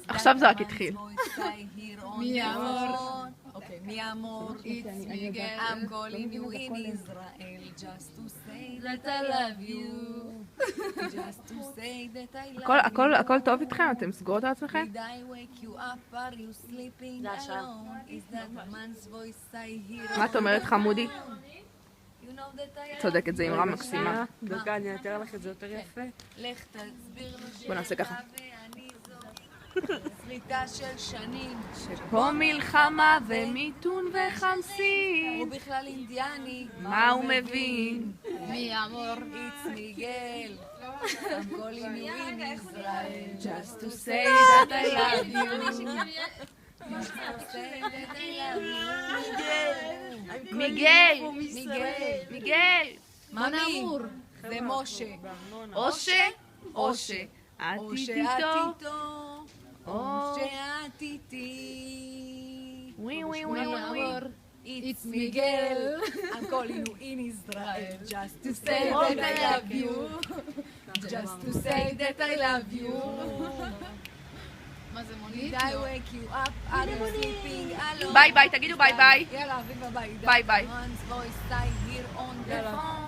עכשיו זה רק התחיל. מי אמור? Okay, mi amor, it's Miguel. I'm calling you in Israel just to say that I love you. Just to say that I love you. הכל טוב איתכם? אתם סגורות על עצמכם? Did I wake you up? Are you sleeping alone? Is that a man's voice I hear? מה את אומרת חמודי? You know that I love צודקת, זה אמרה מקסימה. דקה, אני אתאר לך את זה יותר יפה. לך תסביר לו בוא נעשה ככה. ואני זאת שריטה של שנים. שפה מלחמה ומיתון וחמסין. הוא בכלל אינדיאני. מה הוא מבין? מי אמור? It's Miguel. I'm calling you in Israel just to say that I love you. Just to say that I love you. מיגל! מיגל! מה נאמור? זה משה. אושה? אושה. את או איתו? שאת איתו. או שאת איתי. ווי ווי ווי ווי. It's Miguel. I'm calling you in Israel just to say that I love you. Just to say that I love you. מה זה מונית? Did I wake you up? Are you sleeping alone? ביי ביי, תגידו ביי ביי. יאללה, אביבה ביי. ביי ביי. Man's voice I hear on the phone.